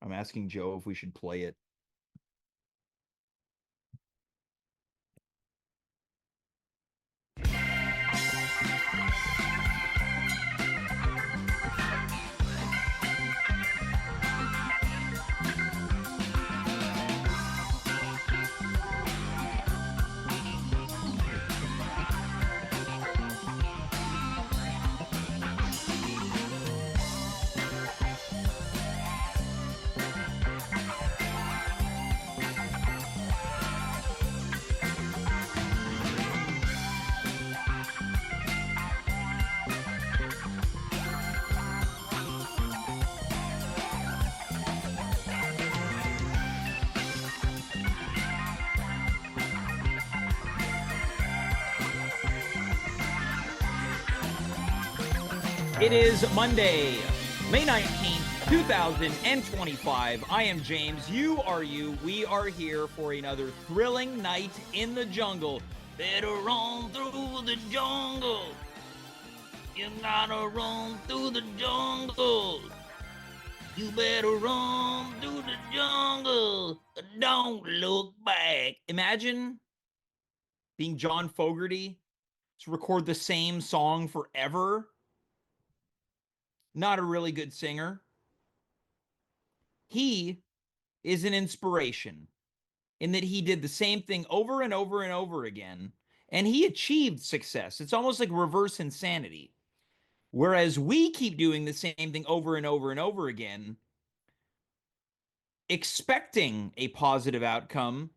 I'm asking Joe if we should play it. It is Monday, May 19th, 2025. I am James. You are you. We are here for another thrilling night in the jungle. Better run through the jungle. You gotta run through the jungle. You better run through the jungle. Don't look back. Imagine being John Fogerty to record the same song forever. Not a really good singer. He is an inspiration in that he did the same thing over and over and over again, and he achieved success. It's almost like reverse insanity. Whereas we keep doing the same thing over and over and over again, expecting a positive outcome,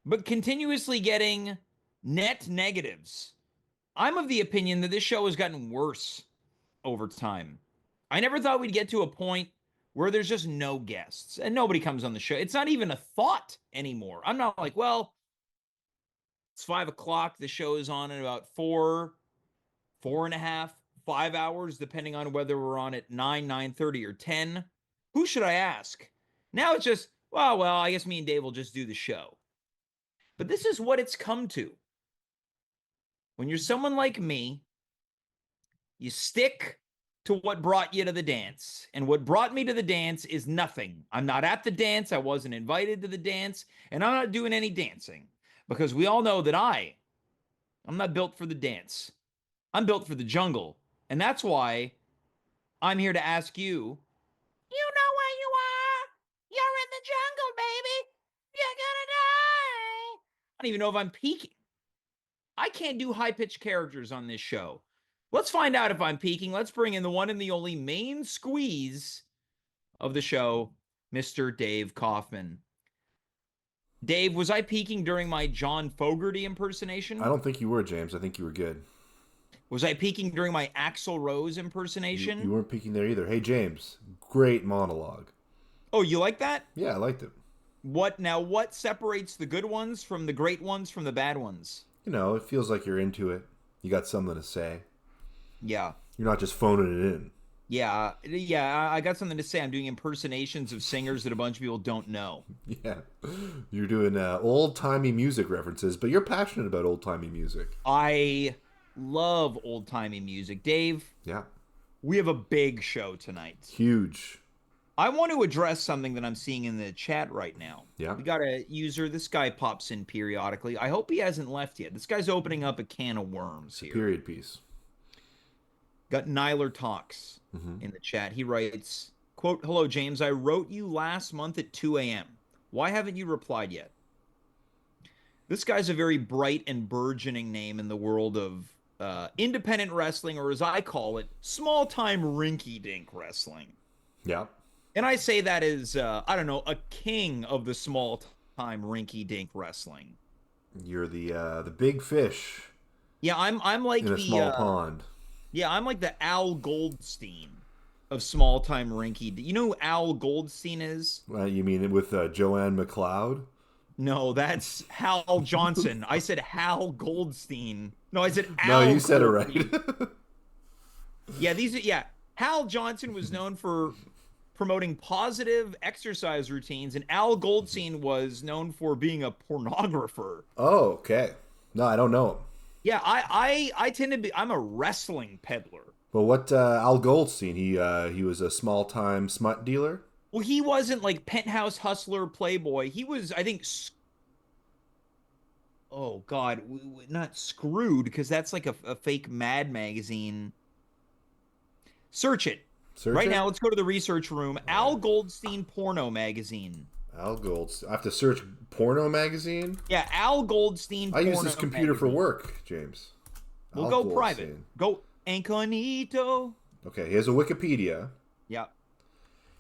but continuously getting net negatives. I'm of the opinion that this show has gotten worse over time. I never thought we'd get to a point where there's just no guests and nobody comes on the show. It's not even a thought anymore. I'm not like, well, it's 5:00. The show is on in about 4.5, 5 hours, depending on whether we're on at 9, 9:30, or 10. Who should I ask? Now it's just, well, I guess me and Dave will just do the show. But this is what it's come to. When you're someone like me, you stick to what brought you to the dance. And what brought me to the dance is nothing. I'm not at the dance. I wasn't invited to the dance. And I'm not doing any dancing. Because we all know that I'm not built for the dance. I'm built for the jungle. And that's why I'm here to ask you, you know where you are. You're in the jungle, baby. You're gonna die. I don't even know if I'm peaking. I can't do high-pitched characters on this show. Let's find out if I'm peaking. Let's bring in the one and the only main squeeze of the show, Mr. Dave Kaufman. Dave, was I peaking during my John Fogerty impersonation? I don't think you were, James. I think you were good. Was I peaking during my Axl Rose impersonation? You weren't peeking there either. Hey, James, great monologue. Oh, you like that? Yeah, I liked it. What separates the good ones from the great ones from the bad ones? You know, it feels like you're into it. You got something to say. Yeah. You're not just phoning it in. Yeah, I got something to say. I'm doing impersonations of singers that a bunch of people don't know. Yeah. You're doing old-timey music references, but you're passionate about old-timey music. I love old-timey music. Dave, Yeah. we have a big show tonight. Huge. I want to address something that I'm seeing in the chat right now. Yeah. We got a user. This guy pops in periodically. I hope he hasn't left yet. This guy's opening up a can of worms here. Period piece. Got Nyler Talks in the chat. He writes, quote, "Hello, James. I wrote you last month at 2 a.m. Why haven't you replied yet?" This guy's a very bright and burgeoning name in the world of independent wrestling, or as I call it, small-time rinky-dink wrestling. Yeah. And I say that as, I don't know, a king of the small-time rinky-dink wrestling. You're the big fish. Yeah, I'm like in a small pond. Yeah, I'm like the Al Goldstein of small-time rinky. You know who Al Goldstein is? You mean with Joanne McLeod? No, that's Hal Johnson. I said Hal Goldstein. No, I said Al. No, you said Goldstein. it right. Yeah, Hal Johnson was known for promoting positive exercise routines, and Al Goldstein was known for being a pornographer. Oh, okay. No, I don't know him. Yeah, I tend to be. I'm a wrestling peddler. Well, what Al Goldstein? He was a small time smut dealer. Well, he wasn't like penthouse hustler playboy. He was, I think, oh God, not screwed because that's like a fake Mad magazine. Search it Search right it. now. Let's go to the research room. All right. Al Goldstein porno magazine. Al Gold. I have to search porno magazine. Yeah, Al Goldstein I use porno this computer for magazine. work, James. We'll Al go private. Goldstein. Go incognito. Okay, he has a Wikipedia. Yeah.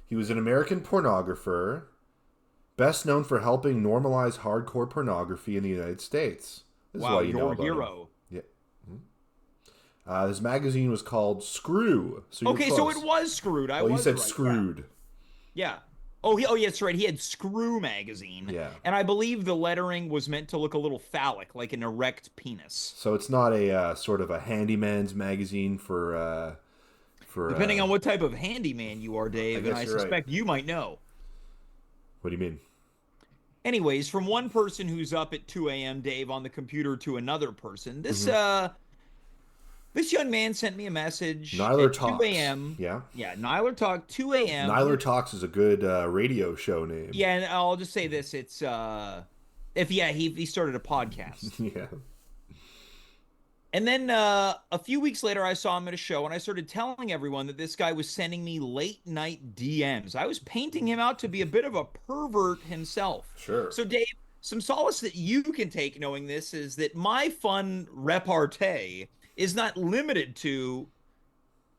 He was an American pornographer, best known for helping normalize hardcore pornography in the United States. This is Wow, why you know your about him. hero. Yeah. His magazine was called Screw. So you're Okay, close. so it was screwed. I Well, you was said right. screwed. Yeah. Oh, yeah, that's right. He had Screw magazine. Yeah. And I believe the lettering was meant to look a little phallic, like an erect penis. So it's not a sort of a handyman's magazine for. Depending on what type of handyman you are, Dave, and guess I you're right. suspect you might know. What do you mean? Anyways, from one person who's up at 2 a.m., Dave, on the computer to another person, this young man sent me a message Nyler at Talks. 2 a.m. Yeah. Yeah, Nyler Talk, 2 a.m. Nyler Talks is a good radio show name. Yeah, and I'll just say this: it's he started a podcast, Yeah. and then a few weeks later, I saw him at a show, and I started telling everyone that this guy was sending me late night DMs. I was painting him out to be a bit of a pervert himself. Sure. So, Dave, some solace that you can take knowing this is that my fun repartee is not limited to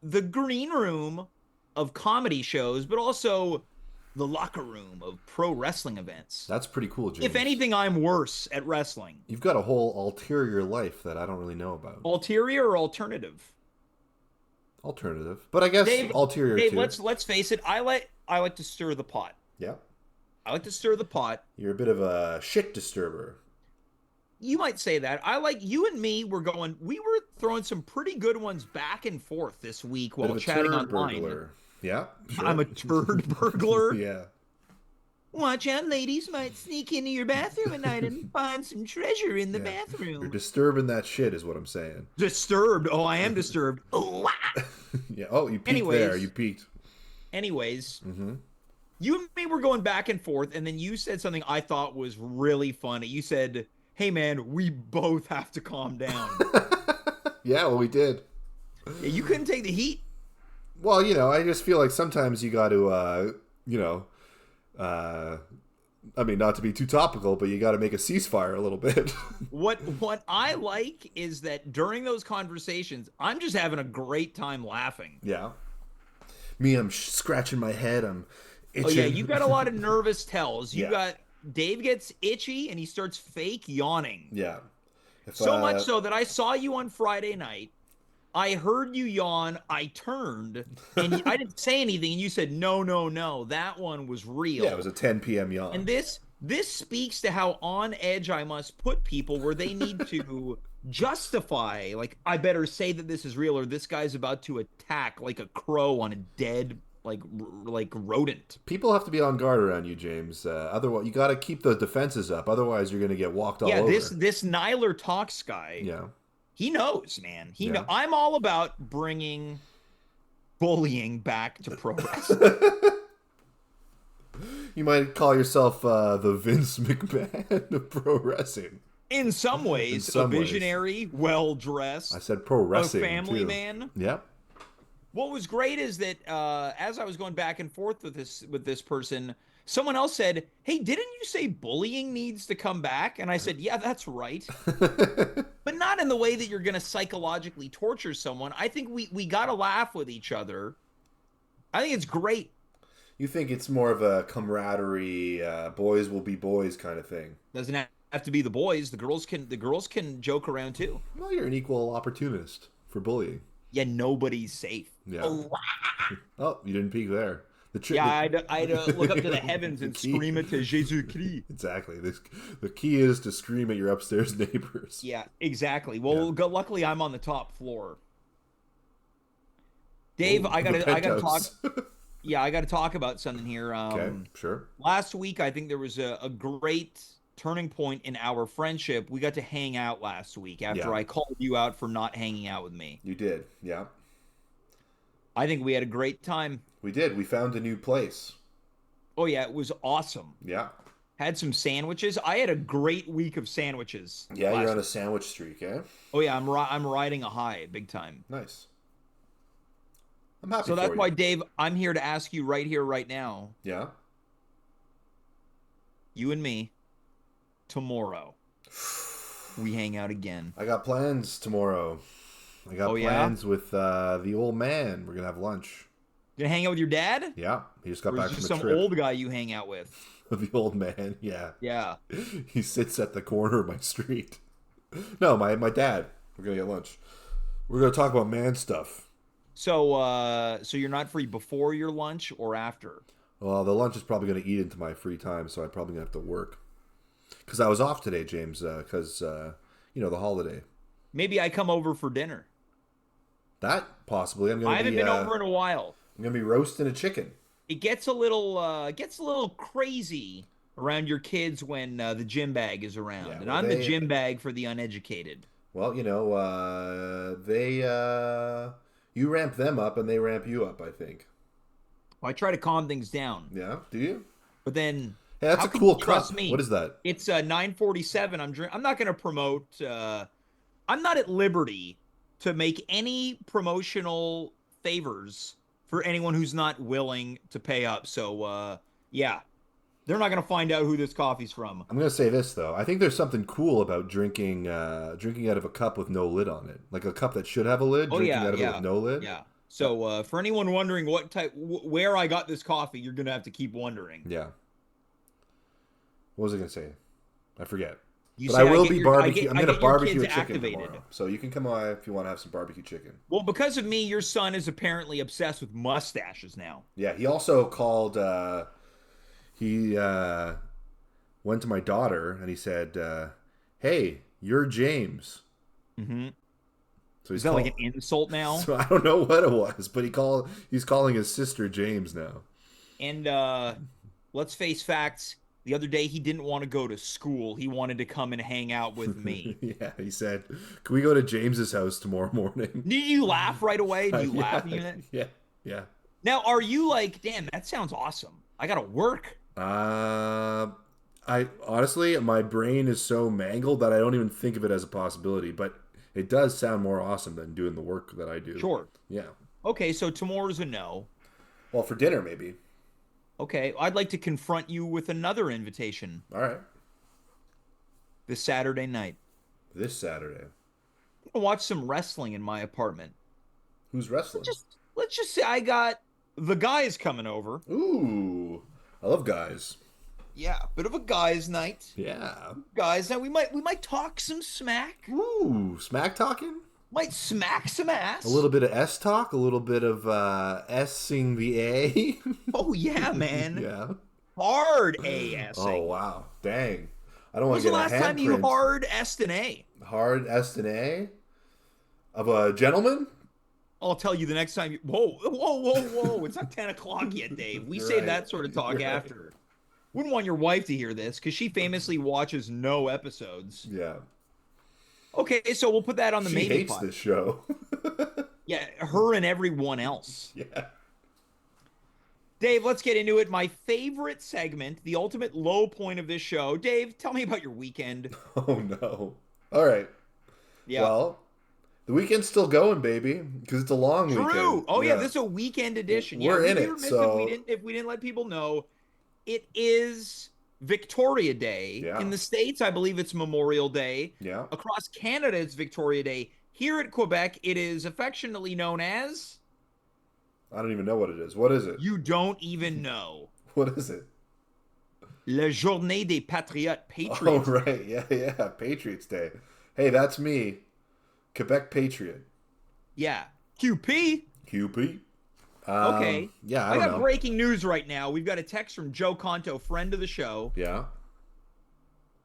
the green room of comedy shows, but also the locker room of pro wrestling events. That's pretty cool, James. If anything, I'm worse at wrestling. You've got a whole ulterior life that I don't really know about. Ulterior or alternative? Alternative, but I guess Dave, ulterior Dave, too. let's face it. I like to stir the pot. Yeah. I like to stir the pot. You're a bit of a shit disturber. You might say that. I like you and me. We were throwing some pretty good ones back and forth this week Bit while of a chatting turd online. burglar. Yeah. Sure. I'm a turd burglar. Yeah. Watch out, ladies might sneak into your bathroom at night and find some treasure in the Yeah. bathroom. You're disturbing that shit, is what I'm saying. Disturbed. Oh, I am disturbed. Oh, wow. Yeah. Oh, you peeked Anyways. there. You peeked. Anyways, Mm-hmm. you and me were going back and forth, and then you said something I thought was really funny. You said, "Hey, man, we both have to calm down." Yeah, well, we did. Yeah, you couldn't take the heat. Well, I just feel like sometimes you got to, I mean, not to be too topical, but you got to make a ceasefire a little bit. What I like is that during those conversations, I'm just having a great time laughing. Yeah. Me, I'm scratching my head. I'm itching. Oh yeah, you got a lot of nervous tells. You Yeah. got Dave gets itchy and he starts fake yawning. Yeah. If, So much so that I saw you on Friday night. I heard you yawn. I turned and I didn't say anything, and you said, "No, no, no, that one was real." Yeah, it was a 10 p.m. yawn. And this speaks to how on edge I must put people, where they need to justify, like, I better say that this is real, or this guy's about to attack like a crow on a dead like rodent. People have to be on guard around you, James. Otherwise, you got to keep the defenses up. Otherwise, you're going to get walked all Yeah, over. this Nyler Talks guy. Yeah. He knows, man. He Yeah. know. I'm all about bringing bullying back to pro wrestling. You might call yourself the Vince McMahon of pro wrestling. In some ways, In some a ways. visionary, well dressed, I said pro wrestling. a family too. man. Yep. What was great is that as I was going back and forth with this person, someone else said, "Hey, didn't you say bullying needs to come back?" And I said, "Yeah, that's right." But not in the way that you're going to psychologically torture someone. I think we got to laugh with each other. I think it's great. You think it's more of a camaraderie, boys will be boys kind of thing. Doesn't have to be the boys. The girls can joke around too. Well, you're an equal opportunist for bullying. Yeah, nobody's safe. Yeah. Oh, Oh, you didn't peek there. yeah, I'd look up to the heavens and key. scream it to Jesus Christ. Exactly. The key is to scream at your upstairs neighbors. Yeah, exactly. Well, luckily I'm on the top floor. Dave, Ooh, I the gotta talk. penthouse. Yeah, I gotta talk about something here. Okay, sure. Last week, I think there was a great turning point in our friendship. We got to hang out last week after Yeah. I called you out for not hanging out with me. You did, yeah. I think we had a great time. We did. We found a new place. Oh yeah, it was awesome. Yeah. Had some sandwiches. I had a great week of sandwiches Yeah, you're last on a week. sandwich streak, eh? Oh yeah, I'm riding a high big time. Nice. I'm happy So that's for why, you. Dave, I'm here to ask you right here, right now, Yeah. you and me, tomorrow, we hang out again. I got plans tomorrow. I Oh got yeah? plans with the old man. We're gonna have lunch. Gonna hang out with your dad? Yeah, he just got Or is back it from just a some trip. old guy you hang out with? The old man, yeah. Yeah. He sits at the corner of my street. No, my dad. We're gonna get lunch. We're gonna talk about man stuff. So you're not free before your lunch or after? Well, the lunch is probably gonna eat into my free time, so I'm probably gonna have to work. Because I was off today, James. Because the holiday. Maybe I come over for dinner. That possibly. I haven't been over in a while. I'm gonna be roasting a chicken. It gets a little crazy around your kids when the gym bag is around. Yeah. And Well, I'm the they. gym bag for the uneducated. Well, they. You ramp them up, and they ramp you up. I think. I try to calm things down. Yeah. Do you? But then Hey, that's how a can you cool trust cup. What me? is that? It's 9:47. I'm not going to promote I'm not at liberty to make any promotional favors for anyone who's not willing to pay up. So yeah, they're not going to find out who this coffee's from. I'm gonna say this though. I think there's something cool about drinking out of a cup with no lid on it, like a cup that should have a lid. Oh Drinking yeah, out of it with yeah. no lid. Yeah. So for anyone wondering where I got this coffee, you're going to have to keep wondering. Yeah. What was I gonna say? I forget. You But I say will be barbecue. I'm I gonna get your barbecue kids a chicken activated. tomorrow, so you can come by if you want to have some barbecue chicken. Well, because of me, your son is apparently obsessed with mustaches now. Yeah. He also called. He went to my daughter and he said, "Hey, you're James." Mm-hmm. So Is he's that like called. an insult now? So I don't know what it was, but he's calling his sister James now. And let's face facts. The other day, he didn't want to go to school. He wanted to come and hang out with me. Yeah, he said, "Can we go to James's house tomorrow morning?" Did you laugh right away? Do you Yeah, laugh? yeah, yeah. Now, are you like, damn, that sounds awesome. I got to work. I honestly, my brain is so mangled that I don't even think of it as a possibility. But it does sound more awesome than doing the work that I do. Sure. Yeah. Okay, so tomorrow's a no. Well, for dinner maybe. Okay, I'd like to confront you with another invitation All right. this Saturday night. This Saturday. I'm gonna watch some wrestling in my apartment. Who's Let's wrestling? just let's just say I got the guys coming over. Ooh, I love guys. Yeah, bit of a guys' night. Yeah. Guys, now we might talk some smack. Ooh, smack talking. Might smack some ass. A little bit of S talk, a little bit of S-ing the A. Oh yeah, man. Yeah. Hard ASing. Oh wow, dang! I don't When want was to the get a last time you handprint. hard S'd an A? Hard S and A of a gentleman. I'll tell you the next time you. Whoa, whoa, whoa, whoa! It's not 10 o'clock yet, Dave. We You're save right. that sort of talk You're right. after. Wouldn't want your wife to hear this because she famously watches no episodes. Yeah, Okay, so we'll put that on the she maybe hates pot. this show. Yeah, her and everyone else. Yeah. Dave, let's get into it. My favorite segment, the ultimate low point of this show. Dave, tell me about your weekend. Oh no. All right. Yeah. Well, the weekend's still going, baby, because it's a long True. weekend. Oh yeah, this is a weekend edition. Yeah, We're we'd in be it, remiss so- if we didn't let people know. It is Victoria Day. Yeah. In the States, I believe it's Memorial Day. Yeah. Across Canada, it's Victoria Day. Here at Quebec, it is affectionately known as I don't even know what it is. What is it? you don't even know. What is it? La Journée des Patriotes, Oh Patriots. right, yeah, Patriots Day. Hey, that's me, Quebec Patriot. Yeah. QP. QP. Okay. Yeah, I I don't got know. breaking news right now. We've got a text from Joe Conto, friend of the show. Yeah.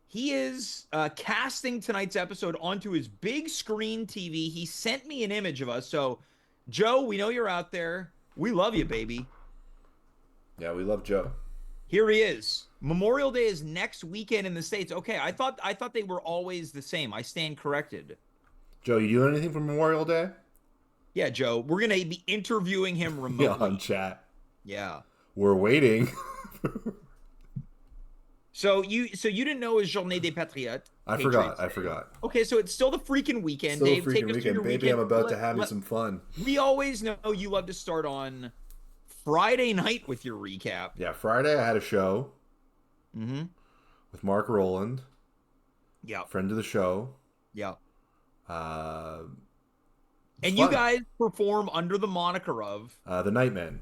He is casting tonight's episode onto his big screen TV. He sent me an image of us. So, Joe, we know you're out there. We love you, baby. Yeah, we love Joe. Here he is. Memorial Day is next weekend in the States. Okay, I thought they were always the same. I stand corrected. Joe, you doing anything for Memorial Day? Yeah, Joe, we're gonna be interviewing him remotely. Yeah, on chat. Yeah. We're waiting. So you didn't know it was Journée des Patriotes, I forgot. Patriots I Day. forgot. Okay, so it's still the freaking weekend, Still a Dave. freaking Take us through weekend, your baby. I'm weekend. about to have me some fun. We always know you love to start on Friday night with your recap. Yeah, Friday I had a show Mm-hmm. with Mark Rowland, Yeah. friend of the show. Yeah. It's And you fun. guys perform under the moniker of, The Nightman.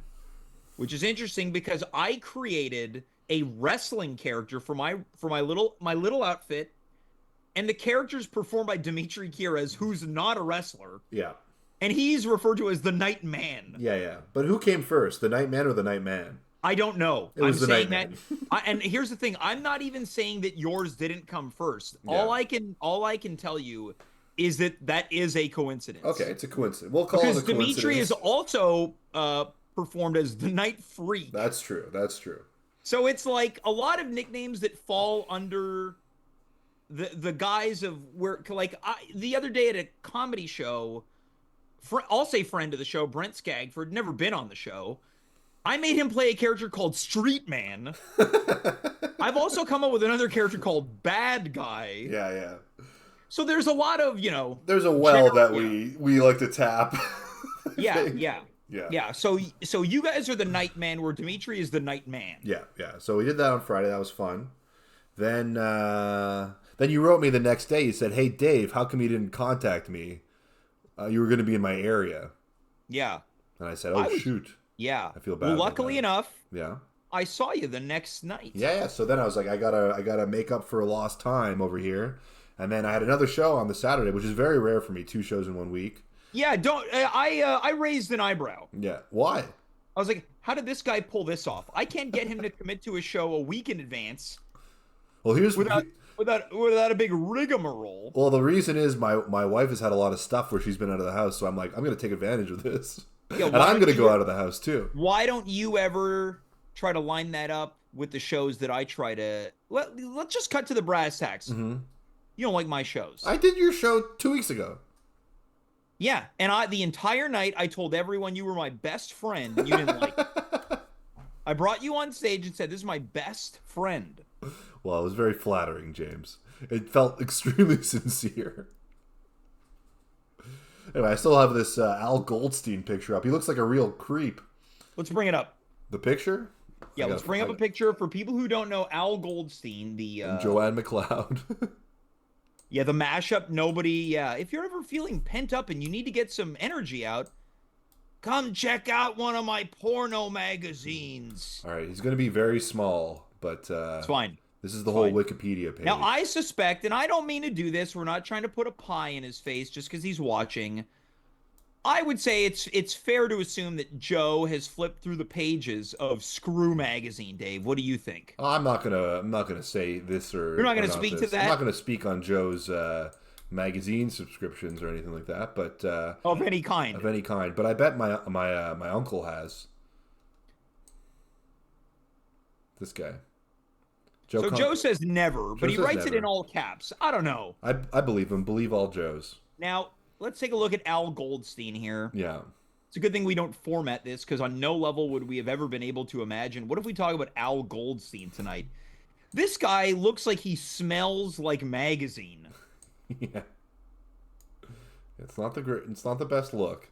which is interesting because I created a wrestling character for my little outfit, and the character's performed by Dimitri Kieres, who's not a wrestler, Yeah. and he's referred to as the Night Man. Yeah, yeah. But who came first, the Nightman or the Nightman? I don't know. It I'm was the saying that, Nightman. and here's the thing: I'm not even saying that yours didn't come first. Yeah. All I can tell you is that is a Okay, coincidence it's a coincidence. We'll call it because a Dimitri is coincidence. also performed as the Night Freak. That's true. That's true. So it's like a lot of nicknames that fall under the guise of where, like, the other day at a comedy show, I'll say friend of the show, Brent Skagford, never been on the show. I made him play a character called Street Man. I've also come up with another character called Bad Guy. Yeah, yeah. So there's a lot of, There's a well that yeah. we like to tap. Yeah, yeah. Yeah. Yeah, so you guys are the Night Man, where Dimitri is the Night Man. Yeah, yeah. So we did that on Friday. That was fun. Then you wrote me the next day. You said, "Hey Dave, how come you didn't contact me? You were going to be in my area." Yeah. And I said, "Oh shoot." Yeah. I feel bad. Well, about luckily that. enough, Yeah. I saw you the next night. Yeah, yeah. So then I was like, I gotta make up for lost time over here. And then I had another show on the Saturday, which is very rare for me. 2 shows in 1 week. Yeah, don't I raised an eyebrow. Yeah. Why? I was like, how did this guy pull this off? I can't get him to commit to a show a week in advance Well, here's without a big rigmarole. well, the reason is my wife has had a lot of stuff where she's been out of the house, so I'm like, I'm gonna take advantage of this. Yeah, and I'm gonna go out of the house too. Why don't you ever try to line that up with the shows that I try to let's just cut to the brass tacks. Mm-hmm. You don't like my shows. I did your show 2 weeks ago. Yeah, and the entire night I told everyone you were my best friend and you didn't like it. I brought you on stage and said, "This is my best friend." Well, it was very flattering, James. It felt extremely sincere. Anyway, I still have this Al Goldstein picture up. He looks like a real creep. Let's bring it up. The picture? Yeah, let's bring up a picture for people who don't know Al Goldstein, and Joanne McLeod. Yeah, the mashup. Nobody. Yeah, if you're ever feeling pent up and you need to get some energy out, come check out one of my porno magazines. All right, he's going to be very small, but It's fine. This is the whole Wikipedia page. Now, I suspect, and I don't mean to do this, we're not trying to put a pie in his face just because he's watching. I would say it's fair to assume that Joe has flipped through the pages of Screw Magazine. Dave, what do you think? I'm not gonna say this or You're not gonna speak to that? I'm not gonna speak on Joe's magazine subscriptions or anything like that. But Of any kind. Of any kind. But I bet my uncle has. This guy. Joe says never, but he writes it in all caps. I don't know. I believe him. Believe all Joes. Now, let's take a look at Al Goldstein here. Yeah. It's a good thing we don't format this, because on no level would we have ever been able to imagine. What if we talk about Al Goldstein tonight? This guy looks like he smells like magazine. Yeah. It's not the best look.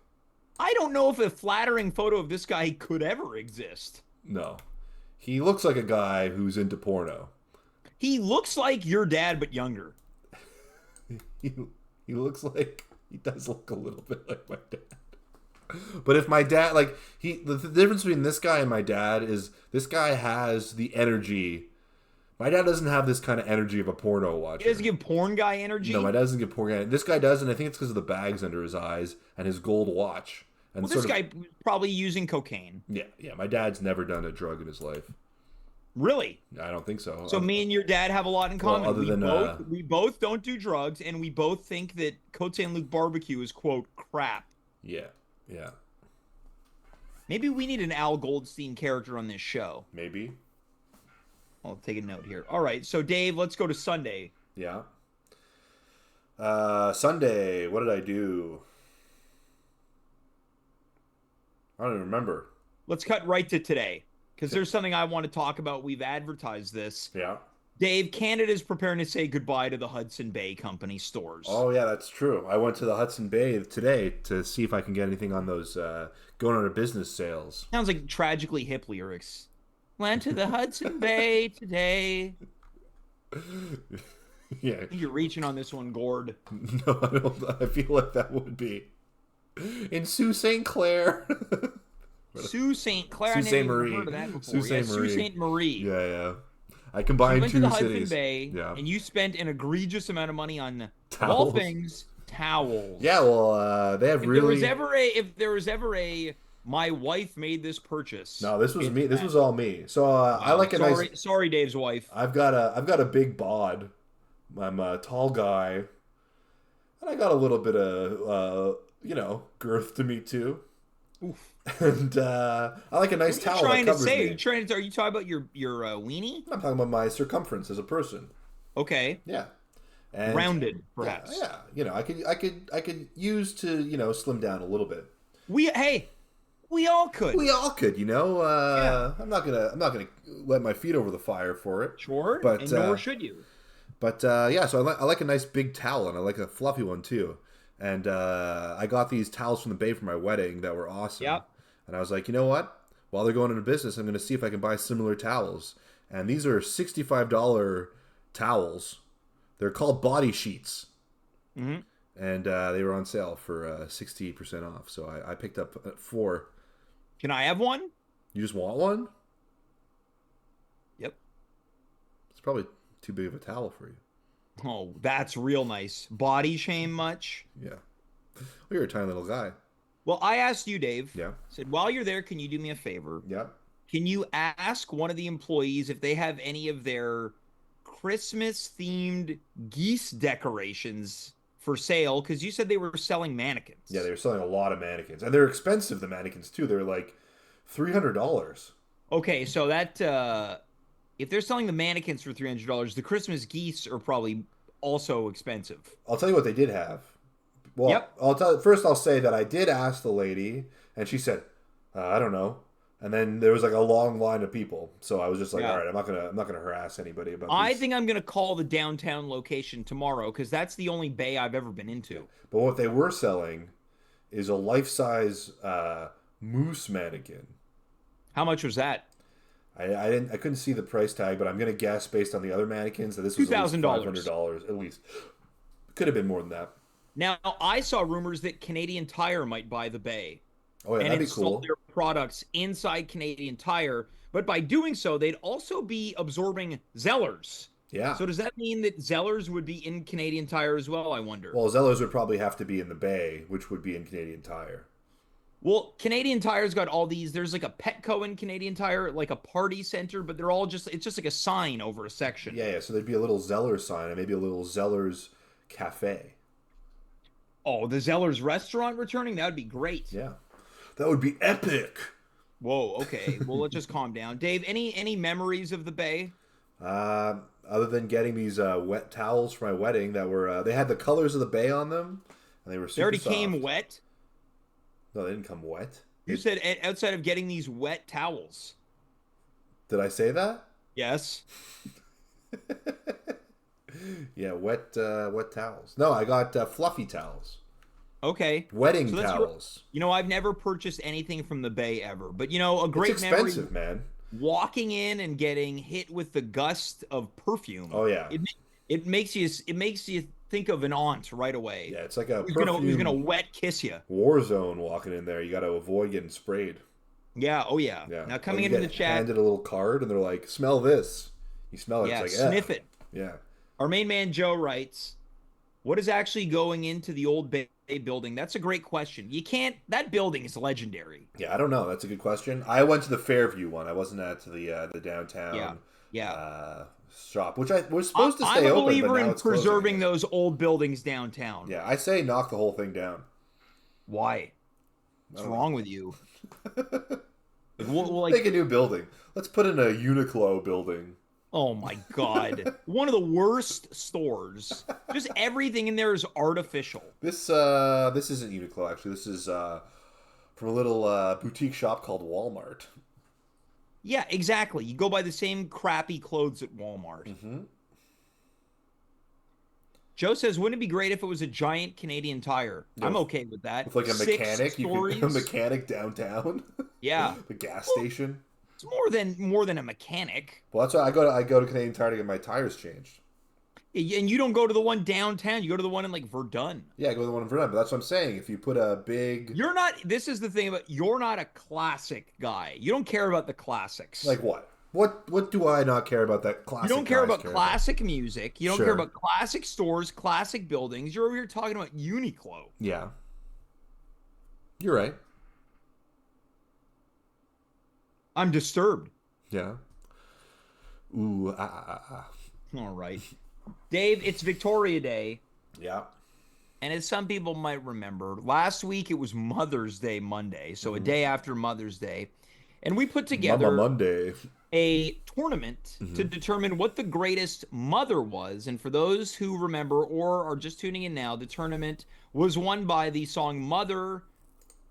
I don't know if a flattering photo of this guy could ever exist. No. He looks like a guy who's into porno. He looks like your dad, but younger. He looks like... He does look a little bit like my dad. But if my dad... the difference between this guy and my dad is this guy has the energy. My dad doesn't have this kind of energy of a porno watcher. He doesn't give porn guy energy? No, my dad doesn't give porn guy... This guy does, and I think it's because of the bags under his eyes and his gold watch. And this guy was probably using cocaine. Yeah. My dad's never done a drug in his life. Really? I don't think so. So me and your dad have a lot in common. Well, we both don't do drugs, and we both think that Côte Saint Luc barbecue is, quote, crap. Yeah. Maybe we need an Al Goldstein character on this show. Maybe. I'll take a note here. All right, so Dave, let's go to Sunday. Yeah. Sunday, what did I do? I don't even remember. Let's cut right to today. because there's something I want to talk about. We've advertised this. Yeah. Dave, Canada's preparing to say goodbye to the Hudson Bay Company stores. Oh yeah, that's true. I went to the Hudson Bay today to see if I can get anything on those going on a business sales. Sounds like tragically hip lyrics. Went to the Hudson Bay today. Yeah. I think you're reaching on this one, Gord. No, I don't. I feel like that would be in Sault Ste. Clair. Sault Ste. Clair. Sault I Ste. never Marie. heard of that before. Sault Ste. Yeah, Marie. Sault Ste. Marie. Yeah, yeah. I So you combined went to two the Hudson cities. Bay, Yeah. and you spent an egregious amount of money on, of all Towels. things, towels. Yeah, well, they have If really. there was ever a, my wife made this purchase. No, this was it's me. This that. was all me. So I Wow. like a nice. Sorry, Dave's wife. I've got a big bod. I'm a tall guy, and I got a little bit of girth to me too. Oof. And I like a nice What are you towel trying that to covers say? me. Are you talking about your weenie? I'm talking about my circumference as a person. Okay, Yeah, and rounded perhaps. Yeah, yeah. I could use to slim down a little bit. We all could. We all could, Yeah. I'm not gonna let my feet over the fire for it. Sure, But and nor should you. But yeah, so I like a nice big towel, and I like a fluffy one too. And I got these towels from the Bay for my wedding that were awesome. Yep. And I was like, you know what? While they're going into business, I'm going to see if I can buy similar towels. And these are $65 towels. They're called body sheets. Mm-hmm. And they were on sale for 60% off. So I picked up 4. Can I have one? You just want one? Yep. It's probably too big of a towel for you. Oh, that's real nice. Body shame much? Yeah. Well, you're a tiny little guy. Well, I asked you, Dave. Yeah. I said, while you're there, can you do me a favor? Yeah. Can you ask one of the employees if they have any of their Christmas-themed geese decorations for sale? Because you said they were selling mannequins. Yeah, they were selling a lot of mannequins. And they're expensive, the mannequins, too. They're like $300. Okay, so that if they're selling the mannequins for $300, the Christmas geese are probably also expensive. I'll tell you what they did have. Well, Yep. I'll say that I did ask the lady, and she said, I don't know. And then there was like a long line of people, so I was just like, Yeah. all right, I'm not gonna harass anybody about. I these. think I'm gonna call the downtown location tomorrow because that's the only bay I've ever been into. But what they were selling is a life-size moose mannequin. How much was that? I couldn't see the price tag, but I'm gonna guess based on the other mannequins that this was $2,000. $500 at least. Could have been more than that. Now I saw rumors that Canadian Tire might buy the bay. Oh yeah, And that'd be install cool. their products inside Canadian Tire. But by doing so, they'd also be absorbing Zellers. Yeah. So does that mean that Zellers would be in Canadian Tire as well, I wonder? Well, Zellers would probably have to be in the Bay, which would be in Canadian Tire. Well, Canadian Tire's got all these. There's like a Petco in Canadian Tire, like a party center, but they're all it's just like a sign over a section. Yeah, yeah. So there'd be a little Zellers sign and maybe a little Zellers cafe. Oh, the Zellers restaurant returning? That would be great. Yeah. That would be epic. Whoa, okay. Well, let's just calm down. Dave, any memories of the Bay? Other than getting these wet towels for my wedding that were they had the colors of the Bay on them and they were They super already soft. came wet. No, they didn't come wet. You said outside of getting these wet towels. Did I say that? Yes. Yeah, wet towels. No, I got fluffy towels. Okay. Wedding So that's towels. I've never purchased anything from the Bay ever, but a It's great expensive, memory man. walking in and getting hit with the gust of perfume. Oh yeah. It makes you think of an aunt right away. Yeah, it's like a Who's perfume gonna wet kiss you. war zone walking in there. You got to avoid getting sprayed. Yeah. Oh yeah. Yeah. Now Like, coming you into the get chat. handed a little card, and they're like, "Smell this." You smell it. Yeah. It's like, Sniff it. Yeah. Our main man Joe writes, "What is actually going into the old Bay building?" That's a great question. You can't. That building is legendary. Yeah, I don't know. That's a good question. I went to the Fairview one. I wasn't at the downtown Yeah. shop, which I was supposed to I'm stay a open, believer but now in it's closing preserving again. those old buildings downtown. Yeah, I say knock the whole thing down. Why? What's wrong with you? Well, Make a new building. Let's put in a Uniqlo building. oh my God. One of the worst stores. Just everything in there is artificial. This isn't Uniqlo actually. This is from a little boutique shop called Walmart. Yeah, exactly. You go buy the same crappy clothes at Walmart. Mm-hmm. Joe says, wouldn't it be great if it was a giant Canadian Tire? You know, I'm okay with that. with like a Six mechanic, you can a stories. mechanic downtown, Yeah. the gas Well, station. it's more than a mechanic. Well, that's why I go to Canadian Tire to get my tires changed. And you don't go to the one downtown. You go to the one in like Verdun. Yeah, I go to the one in Vernon. But that's what I'm saying. If you put a big You're not, this is the thing about, you're not a classic guy. You don't care about the classics. like what? What do I not care about that You classic don't care guys about care about? classic music. You don't care Sure. about classic stores, classic buildings. You're over here talking about Uniqlo. Yeah. You're right. I'm disturbed. Yeah. Ooh, All right. Dave, it's Victoria Day. Yeah. And as some people might remember, last week it was Mother's Day Monday, so a Mm-hmm. day after Mother's Day. And we put Mama together Monday. a tournament to Mm-hmm. determine what the greatest mother was. And for those who remember or are just tuning in now, the tournament was won by the song Mother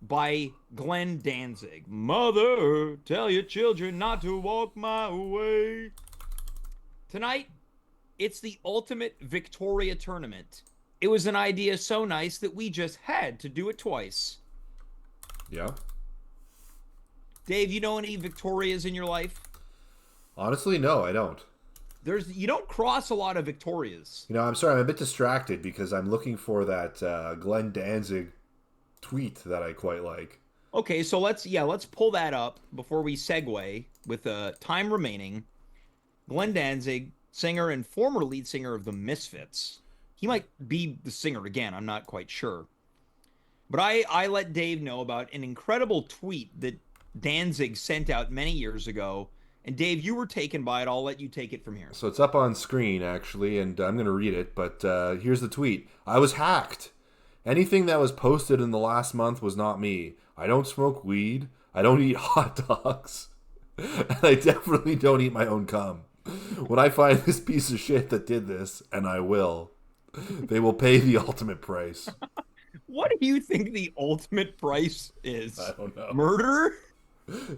by Glenn Danzig. Mother, tell your children not to walk my way. Tonight, it's the ultimate Victoria tournament. It was an idea so nice that we just had to do it twice. Yeah. Dave, you know any Victorias in your life? Honestly, no, I don't. You don't cross a lot of Victorias. I'm sorry. I'm a bit distracted because I'm looking for that Glenn Danzig tweet that I quite like. Okay, so let's pull that up before we segue with time remaining. Glenn Danzig, singer and former lead singer of the Misfits. He might be the singer again, I'm not quite sure. But I let Dave know about an incredible tweet that Danzig sent out many years ago. And Dave, you were taken by it. I'll let you take it from here. So it's up on screen, actually, and I'm going to read it. But here's the tweet. I was hacked. Anything that was posted in the last month was not me. I don't smoke weed. I don't eat hot dogs. And I definitely don't eat my own cum. When I find this piece of shit that did this, and I will, they will pay the ultimate price. What do you think the ultimate price is? I don't know. Murder?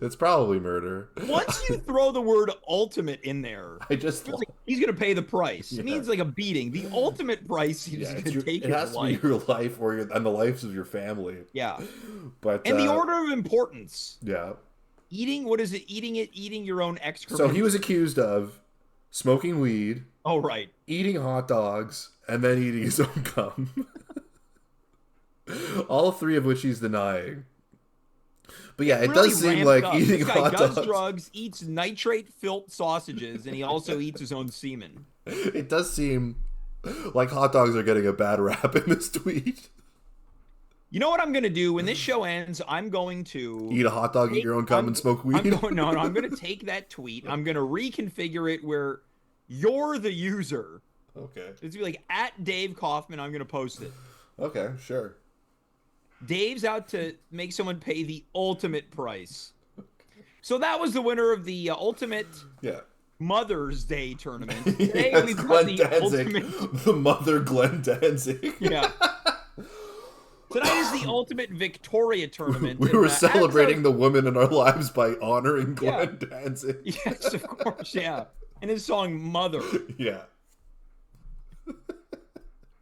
It's probably murder. Once you throw the word ultimate in there, I just it's like he's going to pay the price. Yeah. It means like a beating. The ultimate price is yeah, going to take it his has life. to be your life and the lives of your family. Yeah. But And the order of importance. yeah. Eating, what is it? Eating your own So excrement. he was accused of smoking weed, Oh, right. eating hot dogs, and then eating his own cum. All three of which he's denying. But yeah, it Really does seem ramped like up. eating This guy hot does dogs. drugs, eats nitrate-filled sausages, and he also eats his own semen. It does seem like hot dogs are getting a bad rap in this tweet. You know what I'm going to do? When this show ends, I'm going to Eat a hot dog, eat your own cum, and smoke weed. No, I'm going to take that tweet. I'm going to reconfigure it where you're the user. Okay. It's going to be like at Dave Kaufman. I'm going to post it. Okay, sure. Dave's out to make someone pay the ultimate price. So that was the winner of the ultimate Yeah. Mother's Day tournament. Today Yes, we've got Glenn the Danzig, ultimate. the mother Glenn Danzig. Yeah. Tonight is the ultimate Victoria tournament. We and, were as celebrating the women in our lives by honoring Glenn Danzig. Yes, of course, yeah. And his song Mother. Yeah.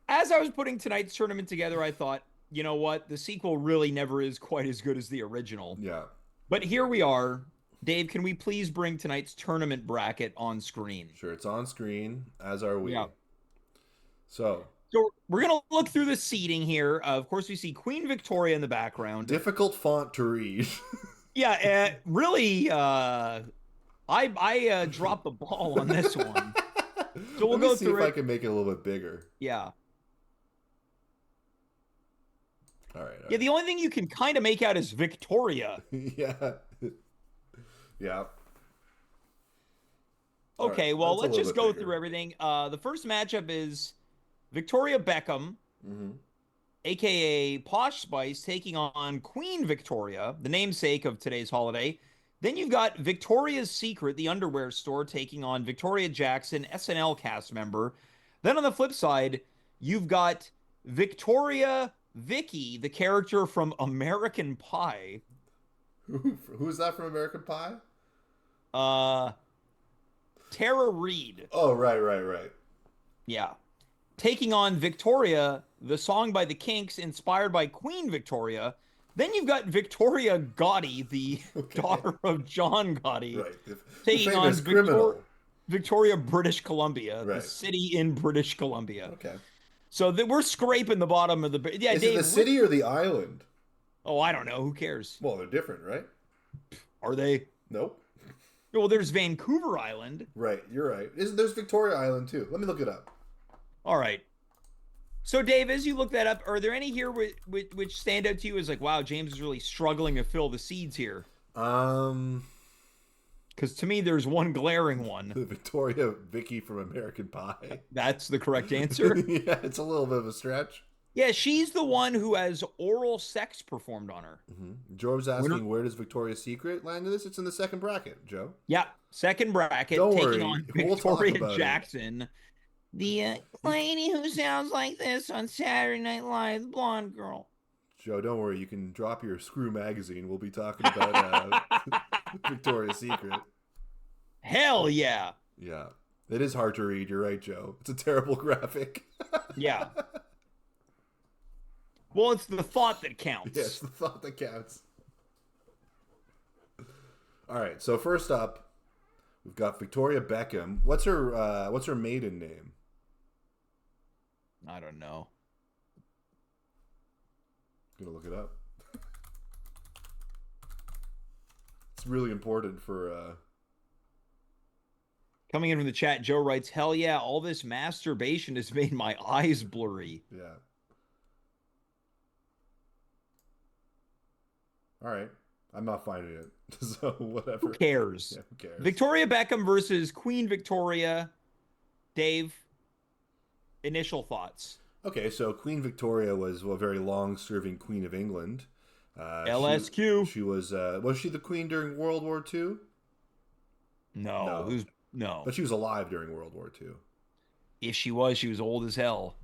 As I was putting tonight's tournament together, I thought, you know what? The sequel really never is quite as good as the original. Yeah. But here we are. Dave, can we please bring tonight's tournament bracket on screen? Sure, it's on screen, as are we. Yeah. So, We're going to look through the seating here. Of course, we see Queen Victoria in the background. difficult font to read. Yeah, really, I dropped the ball on this one. So we'll Let me go see through if I it. can make it a little bit bigger. Yeah. All right. Yeah, the only thing you can kind of make out is Victoria. Yeah. Yeah. Okay, All right, well, that's a let's little just bit go bigger. through everything. The first matchup is Victoria Beckham, Mm-hmm. aka Posh Spice, taking on Queen Victoria, the namesake of today's holiday. Then you've got Victoria's Secret, the underwear store, taking on Victoria Jackson, SNL cast member. Then on the flip side, you've got Victoria Vicky, the character from American Pie. Who's that from American Pie? Uh, Tara Reid. Oh, right, right, right. Yeah. Taking on Victoria, the song by the Kinks, inspired by Queen Victoria. Then you've got Victoria Gotti, the Okay. daughter of John Gotti, Right. The taking famous on criminal. Victoria, British Columbia, the Right. city in British Columbia. Okay. So that we're scraping the bottom of the. Yeah, Is it the Dave. city or the island? Oh, I don't know. Who cares? Well, they're different, right? Are they? Nope. Well, there's Vancouver Island. Right. You're right. Isn't there's Victoria Island too? Let me look it up. All right. So, Dave, as you look that up, are there any here which stand out to you as like, wow, James is really struggling to fill the seeds here? Um, Because to me, there's one glaring one. Victoria Vicky from American Pie. That's the correct answer. Yeah, it's a little bit of a stretch. Yeah, she's the one who has oral sex performed on her. Joe's Winner. asking where does Victoria's Secret land in this? It's in the second bracket, Joe. Yeah, second bracket, Don't taking worry, on we'll talk Victoria about it. Jackson, the lady who sounds like this on Saturday Night Live, the blonde girl. Joe, don't worry. You can drop your Screw magazine. We'll be talking about Victoria's Secret. Hell yeah. Yeah, it is hard to read. You're right, Joe. It's a terrible graphic. Yeah. Well, it's the thought that counts. Yeah, it's the thought that counts. All right. So first up, we've got Victoria Beckham. What's her maiden name? I don't know. I'm gonna look it up. It's really important for. Coming in from the chat, Joe writes, hell yeah, all this masturbation has made my eyes blurry. Yeah. All right. I'm not finding it. So whatever. Who cares? Yeah, who cares? Victoria Beckham versus Queen Victoria. Dave, initial thoughts. Okay, so Queen Victoria was a very long-serving Queen of England. LSQ. She was she the Queen during World War II? No, No. no. But she was alive during World War II. If she was old as hell.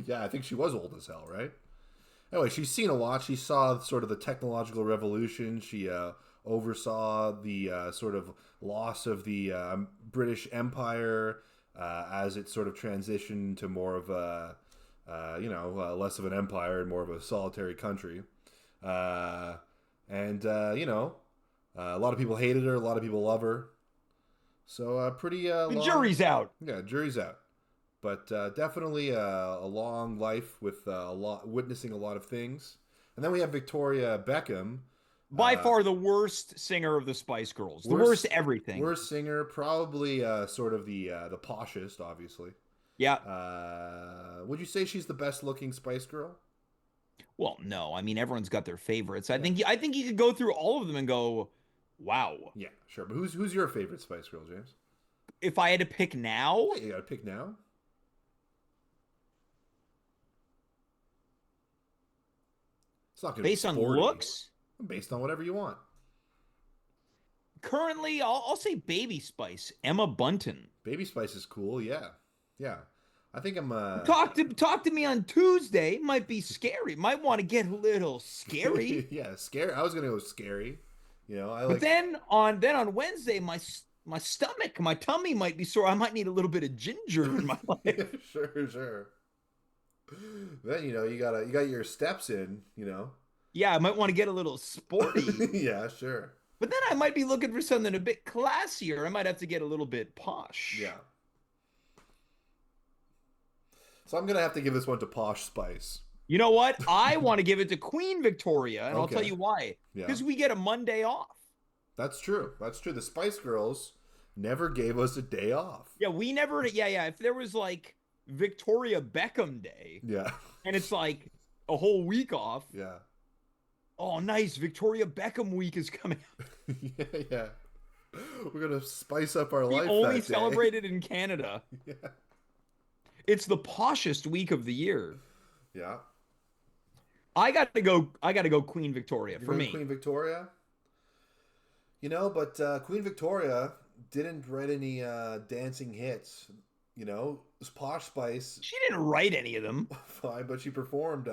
Yeah, I think she was old as hell, right? Anyway, she's seen a lot. She saw sort of the technological revolution. She oversaw the sort of loss of the British Empire as it sort of transitioned to more of a, less of an empire and more of a solitary country. A lot of people hated her. A lot of people love her. So pretty. The jury's out. Yeah, jury's out. But definitely a long life with witnessing a lot of things. And then we have Victoria Beckham. By far the worst singer of the Spice Girls. The worst everything. Worst singer, probably sort of the poshest, obviously. Yeah. Would you say she's the best looking Spice Girl? Well, no. I mean, everyone's got their favorites. I think you could go through all of them and go, wow. Yeah, sure. But who's your favorite Spice Girl, James? If I had to pick now, Yeah, you got to pick now. It's not going to be based on sporty. looks, Based on whatever you want. currently I'll say Baby Spice, Emma Bunton. Baby Spice is cool. Yeah, yeah. I think I'm. Talk to me on Tuesday. Might be scary. Might want to get a little scary. Yeah, scary. I was gonna go scary. You know, I But like. then on Wednesday, my stomach, my tummy might be sore. I might need a little bit of ginger in my life. Sure. Then you got your steps in. You know. Yeah, I might want to get a little sporty. Yeah, sure. But then I might be looking for something a bit classier. I might have to get a little bit posh. Yeah. So I'm gonna have to give this one to Posh Spice. You know what? I want to give it to Queen Victoria, and I'll tell Okay. you why. Yeah. Because we get a Monday off. That's true. That's true. The Spice Girls never gave us a day off. Yeah, we never. Yeah. If there was like Victoria Beckham Day, Yeah. and it's like a whole week off. Yeah. Oh, nice. Victoria Beckham week is coming up. Yeah. We're gonna spice up our We life. only that day. celebrate it in Canada. Yeah. It's the poshest week of the year. Yeah. I got to go Queen Victoria for me. Queen Victoria. But Queen Victoria didn't write any dancing hits. Posh Spice. She didn't write any of them. Fine, but she performed.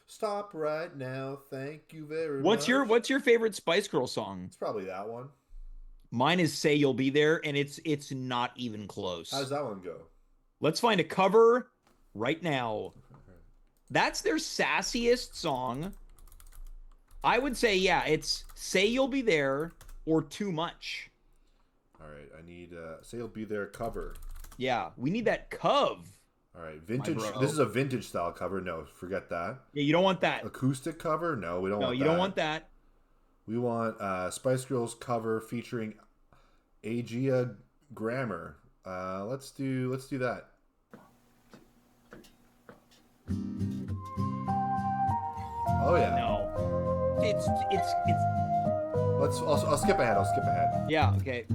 Stop right now. Thank you very much. What's your favorite Spice Girl song? It's probably that one. Mine is Say You'll Be There, and it's not even How does close. that one go? Let's find a cover right now. That's their sassiest song. I would say, yeah, it's Say You'll Be There or Too Much. All right, I need Say You'll Be There cover. Yeah, we need that cov, All right, my vintage. bro. This is a vintage style cover. No, forget that. Yeah, you don't want that. Acoustic cover? No, we don't No, want you that. don't want that. We want Spice Girls cover featuring Agia Grammar. Let's do that. Oh yeah. No. It's I'll skip ahead. I'll skip ahead. yeah, okay.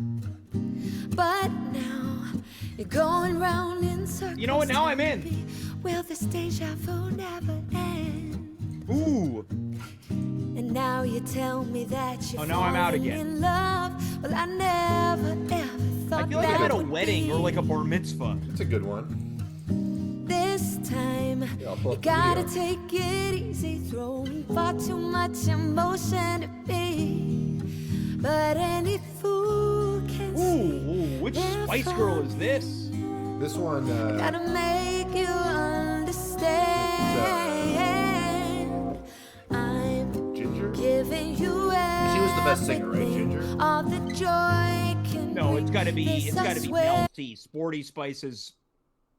But now you're going round in circles. You know what? Now I'm in. Will this deja vu never end? Ooh. And now you tell me that you're now I'm out falling again. in love. Well, I never ever thought I feel like that I'm at a would wedding be. or like a bar mitzvah. It's a good one. This time I'll pull you up the gotta video. take it easy, throwing far too much emotion at me. But any fool can see. Ooh, which Spice Girl is this? This one. Gotta make you understand. I'm Ginger. giving you everything. She was the best singer, right, Ginger? All the joy can No, it's bring. gotta be This I Mel swear. C. Sporty Spice is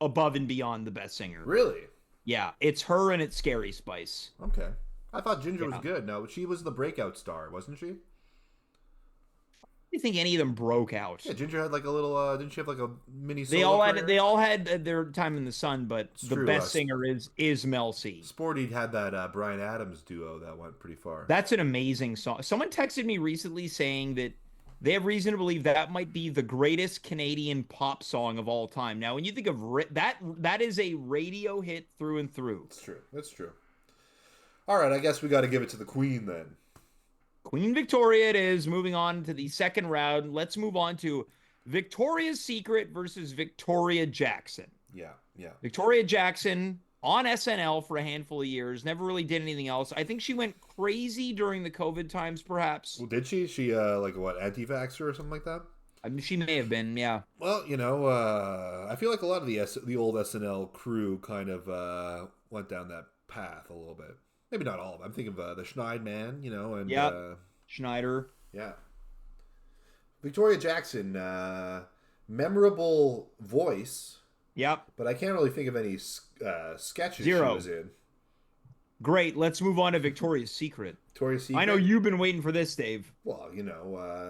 above and beyond the best singer. Really? Yeah, it's her and it's Scary Spice. Okay. I thought Ginger was Yeah. good. No, she was the breakout star, wasn't she? I don't think any of them broke out. Yeah, Ginger had like a little. Didn't she have like a mini? They solo all had career? they all had their time in the sun, but the true, best singer is Mel C. Sporty had that Brian Adams duo that went pretty far. That's an amazing song. Someone texted me recently saying that they have reason to believe that might be the greatest Canadian pop song of all time. Now, when you think of that is a radio hit through and through. It's true. That's true. All right, I guess we got to give it to the Queen then. Queen Victoria it is. Moving on to the second round. Let's move on to Victoria's Secret versus Victoria Jackson. Yeah, yeah. Victoria Jackson on SNL for a handful of years, never really did anything else. I think she went crazy during the COVID times, perhaps. Well, did she? She like what, anti-vaxxer or something like that? I mean, she may have been, yeah. Well, I feel like a lot of the old SNL crew kind of went down that path a little bit. Maybe not all of them. I'm thinking of the Schneidman, and Yep. Schneider. yeah. Victoria Jackson, memorable voice, Yep. but I can't really think of any sketches Zero. she was in. Great. Let's move on to Victoria's Secret. Victoria's Secret. I know you've been waiting for this, Dave. Well,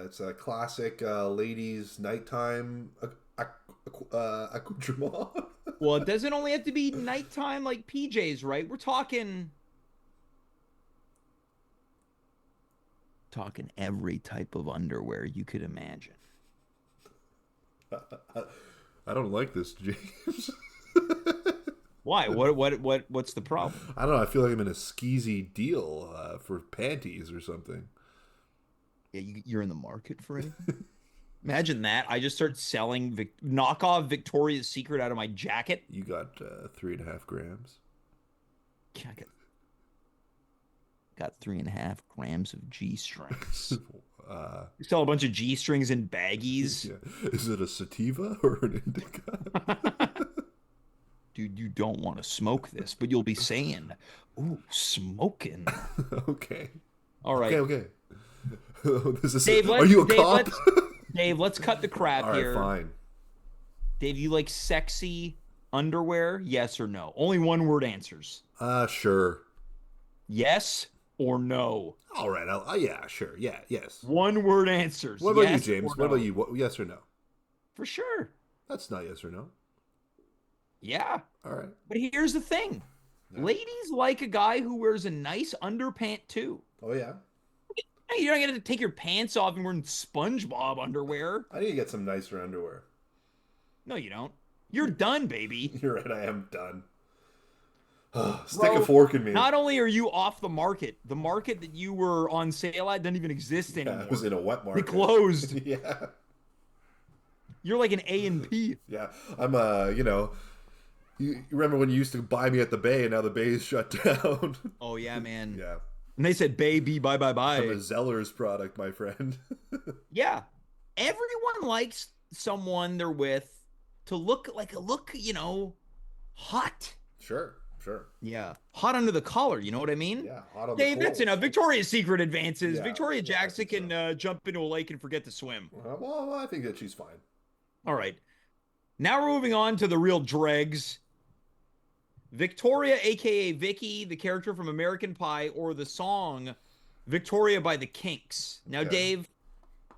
it's a classic ladies' nighttime accoutrement. Well, it doesn't only have to be nighttime like PJs, right? We're talking every type of underwear you could imagine. I don't like this, James. Why? What's the problem? I don't know. I feel like I'm in a skeezy deal for panties or something. Yeah, you're in the market for anything? Imagine that. I just start selling knockoff Victoria's Secret out of my jacket. You got 3.5 grams. Yeah, got 3.5 grams of G-strings. You sell a bunch of G-strings in baggies. Yeah. Is it a sativa or an indica? Dude, you don't want to smoke this, but you'll be saying, "Ooh, smoking." Okay. All right. Okay. Dave, are you a cop? Dave, let's cut the crap All right, here. fine. Dave, you like sexy underwear? Yes or no? Only one word answers. Sure. Yes or no? All right. Yeah, sure. Yeah, yes. One word answers. What about Yes you, James? or What about no? you? Yes or no? For sure. That's not yes or no. Yeah. All right. But here's the thing. Yeah. Ladies like a guy who wears a nice underpant too. Oh, yeah. Hey, you're not going to take your pants off and wearing SpongeBob underwear. I need to get some nicer underwear. No, you don't. You're done, baby. You're right. I am done. Stick Bro, a fork in me. Not only are you off the market that you were on sale at doesn't even exist Yeah, anymore. I was in a wet They market. closed. Yeah. You're like an A and P. Yeah. I'm, you remember when you used to buy me at the Bay and now the Bay is shut down? Oh, yeah, man. Yeah. And they said, baby, bye, bye, I'm a bye. Zeller's product, my friend. Yeah. everyone likes someone they're with to look hot. Sure. Yeah. Hot under the collar, you know what I mean? Yeah, hot on the Dave, that's coals. enough. Victoria's Secret advances. Yeah, Victoria I Jackson think can jump into a lake and forget to swim. Well, I think that she's fine. All right. Now we're moving on to the real dregs. Victoria, aka Vicky, the character from American Pie, or the song Victoria by the Kinks. Now, Okay. Dave,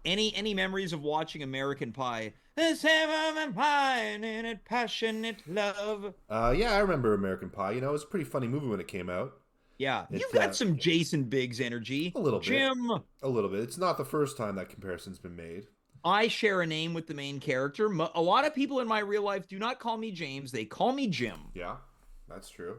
any memories of watching American Pie? This American Pie and it passionate love. Yeah, I remember American Pie. You know, it was a pretty funny movie when it came out. Yeah, It, you've got some Jason Biggs energy. a little bit. Jim. A little bit. It's not the first time that comparison's been made. I share a name with the main character. A lot of people in my real life do not call me James. They call me Jim. Yeah, that's true.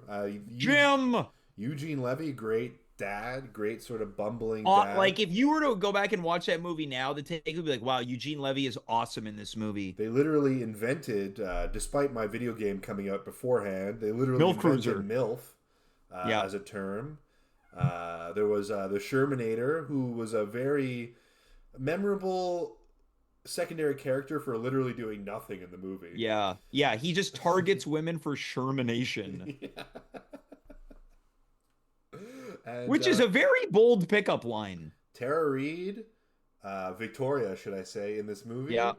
Jim! Eugene Levy, great dad, great sort of bumbling dad. Like, if you were to go back and watch that movie now, the take would be like, wow, Eugene Levy is awesome in this movie. They literally invented, despite my video game coming out beforehand, they literally MILF invented Cruiser. MILF as a term. There was the Shermanator, who was a very memorable secondary character for literally doing nothing in the movie. Yeah. Yeah, he just targets women for Shermanation. And, which is a very bold pickup line. Tara Reid, Victoria, should I say, in this movie. Yeah.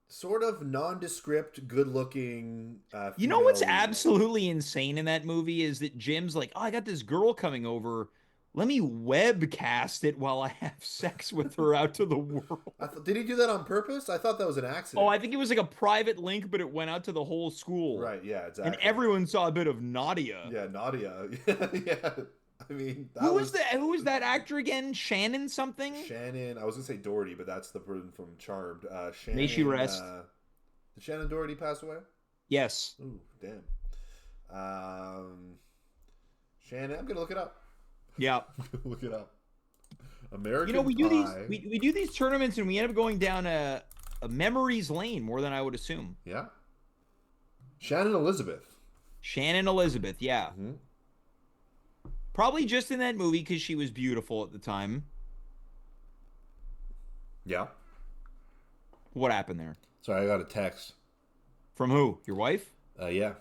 Sort of nondescript, good-looking. You know what's female lead. absolutely insane in that movie is that Jim's like, oh, I got this girl coming over. Let me webcast it while I have sex with her out to the world. Did he do that on purpose? I thought that was an accident. Oh, I think it was like a private link, but it went out to the whole school. Right, yeah, exactly. And everyone saw a bit of Nadia. Yeah, Nadia. Yeah. I mean, Who was that actor again? Shannon something? Shannon. I was gonna say Doherty, but that's the person from Charmed. Shannon, May she rest. Did Shannon Doherty pass away? Yes. Ooh, damn. Shannon, I'm gonna look it up. Yeah. Look it up. American You know, we do Pie. we do these tournaments and we end up going down a memories lane more than I would assume. Yeah. Shannon Elizabeth. Shannon Elizabeth, yeah. Mm-hmm. Probably just in that movie because she was beautiful at the time. Yeah. What happened there? Sorry, I got a text. From who? Your wife? Yeah.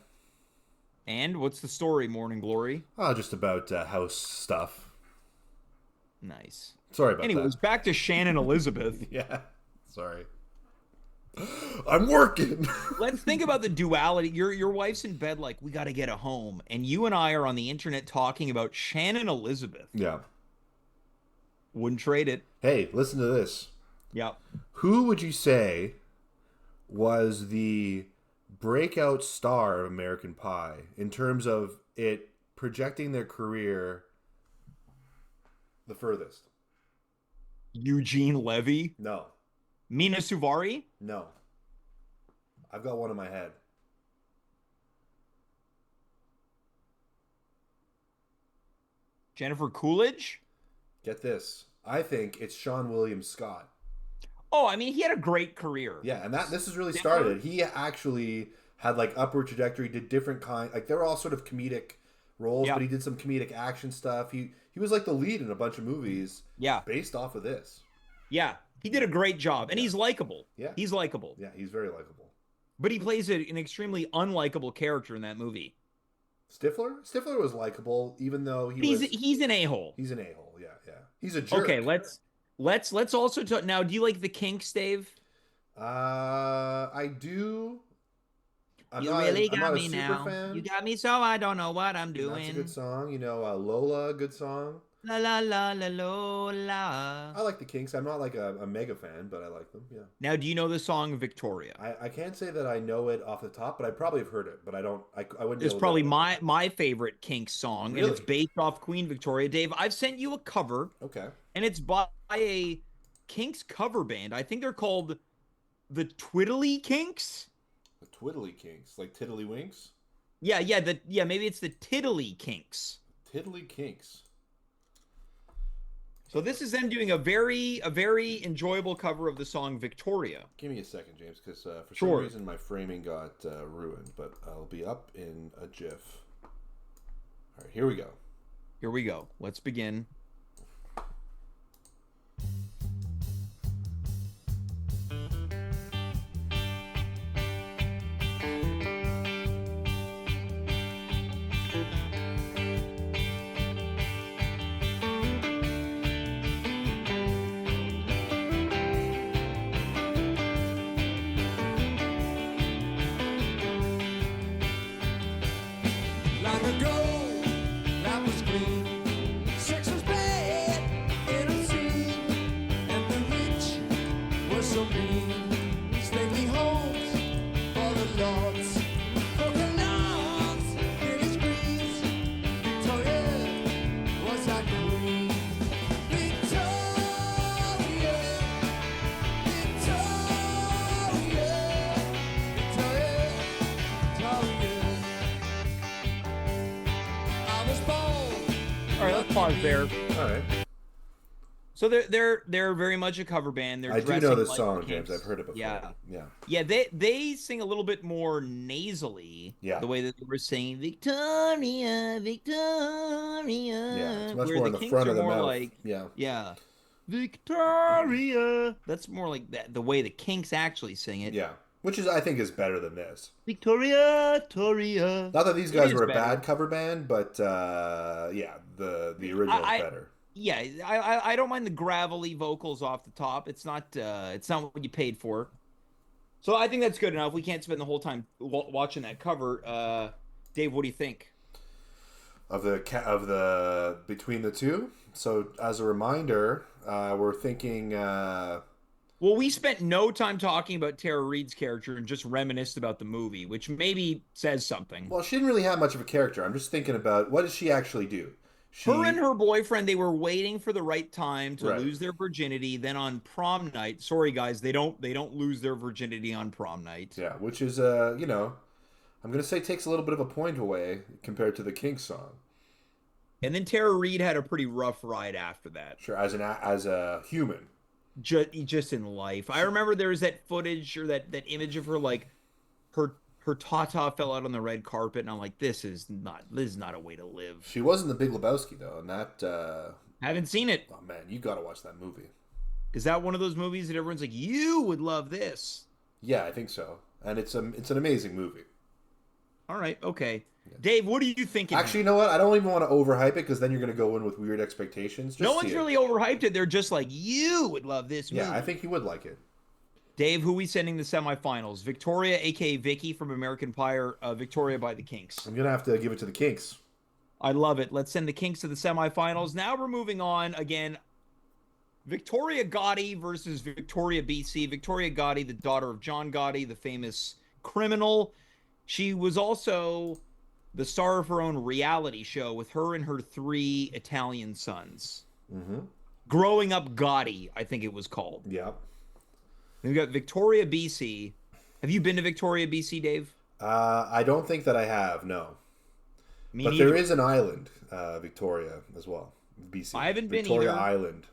And what's the story, Morning Glory? Oh, just about house stuff. Nice. Sorry about Anyways, that. back to Shannon Elizabeth. Yeah. Sorry. I'm working. Let's think about the duality. Your wife's in bed like, we got to get a home. And you and I are on the internet talking about Shannon Elizabeth. Yeah. Wouldn't trade it. Hey, listen to this. Yeah. Who would you say was the breakout star of American Pie in terms of it projecting their career the furthest? Eugene Levy? No. Mina Suvari? No. I've got one in my head. Jennifer Coolidge? Get this. I think it's Sean William Scott. Oh, I mean, he had a great career. Yeah, and this has really started. He actually had like upward trajectory, did different like they were all sort of comedic roles, but he did some comedic action stuff. He was like the lead in a bunch of movies. Yeah. Based off of this. Yeah. He did a great job, and he's likable. Yeah. He's likable. Yeah, he's very likable. But he plays an extremely unlikable character in that movie. Stifler? Stifler was likable, even though he's an a-hole. He's an a-hole, yeah. He's a jerk. Okay, let's also talk now. Do you like the Kinks, Dave? I do. I'm You not really I'm got not me a super now. fan. You got me so I don't know what I'm That's doing. a good song. You know, Lola, good song. La la la la Lola. I like the Kinks. I'm not like a mega fan, but I like them, yeah. Now, do you know the song Victoria? I can't say that I know it off the top, but I probably have heard it, but I wouldn't. It's probably my favorite Kinks song, Really? and it's based off Queen Victoria. Dave, I've sent you a cover. Okay. And it's by a Kinks cover band. I think they're called the Twiddly Kinks. The Twiddly Kinks, like Tiddlywinks? Yeah, maybe it's the Tiddly Kinks. Tiddly Kinks. So this is them doing a very enjoyable cover of the song Victoria. Give me a second, James, because for some Sure. reason my framing got ruined, but I'll be up in a jiff. All right, here we go. Here we go. Let's begin. Long ago, life was green. Sex was bad in a scene. And the rich were so mean. Stately homes for the lords. Broken lawns, village greens. Victoria was our queen. Victoria, Victoria, Victoria. I was born. All right, let's pause there. All right. So they're very much a cover band. They're I do dressing know this like song, the James. Kinks. I've heard it before. Yeah. Yeah. Yeah, they sing a little bit more nasally. Yeah. The way that they were saying Victoria, Victoria. Yeah. It's much where more in the Kinks front are of the more mouth. like, Yeah. Victoria. That's more like that. The way the Kinks actually sing it. Yeah. Which is, I think, is better than this. Victoria, Toria. Not that these It guys is were a better. bad cover band, but yeah, the original is better. Yeah, I don't mind the gravelly vocals off the top. It's not what you paid for. So I think that's good enough. We can't spend the whole time watching that cover. Dave, what do you think? Of the between the two. So as a reminder, we're thinking. Well, we spent no time talking about Tara Reid's character and just reminisced about the movie, which maybe says something. Well, she didn't really have much of a character. I'm just thinking about what does she actually do? Her and her boyfriend, they were waiting for the right time to Right. lose their virginity. Then on prom night, sorry guys, they don't lose their virginity on prom night. Yeah, which is I'm gonna say takes a little bit of a point away compared to the Kinks song. And then Tara Reid had a pretty rough ride after that. Sure, as a human. Just in life. I remember there was that footage or that image of her, like her tata fell out on the red carpet, and I'm like, this is not a way to live. She was in The Big Lebowski though, and that Haven't seen it. oh man, you gotta watch that movie. Is that one of those movies that everyone's like, you would love this? Yeah, I think so, and it's an amazing movie. All right, okay. Dave, what do you think? Actually, you know what? I don't even want to overhype it because then you're going to go in with weird expectations. Just no see one's it. really overhyped it. They're just like, you would love this movie. Yeah, I think you would like it. Dave, who we sending the semifinals? Victoria, aka Vicky from American Pie, or Victoria by the Kinks? I'm going to have to give it to the Kinks. I love it. Let's send the Kinks to the semifinals. Now we're moving on again. Victoria Gotti versus Victoria BC. Victoria Gotti, the daughter of John Gotti, the famous criminal. She was also the star of her own reality show with her and her 3 Italian sons. Mm-hmm. Growing Up Gotti, I think it was called. Yeah. We've got Victoria BC. Have you been to Victoria BC, Dave? I don't think that I have, no. Me But neither. there is an island, Victoria, as well. BC. I haven't been Victoria either. Island.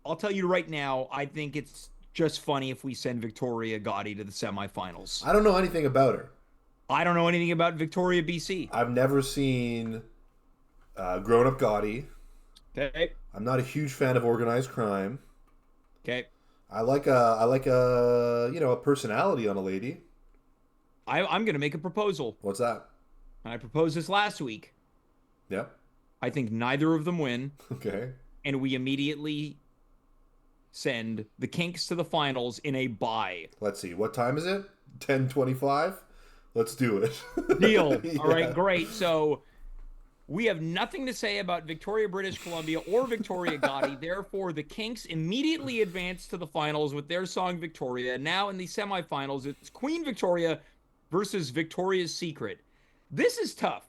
I'll tell you right now, I think it's just funny if we send Victoria Gotti to the semifinals. I don't know anything about her. I don't know anything about Victoria BC. I've never seen Grown Up Gotti. Okay. I'm not a huge fan of organized crime. Okay. I like a personality on a lady. I'm going to make a proposal. What's that? I proposed this last week. Yeah. I think neither of them win, Okay. and we immediately send the Kinks to the finals in a bye. Let's see. What time is it? 10:25. Let's do it. Deal. Yeah. All right, great. So we have nothing to say about Victoria, British Columbia, or Victoria Gotti. Therefore, the Kinks immediately advance to the finals with their song Victoria. Now in the semifinals, it's Queen Victoria versus Victoria's Secret. This is tough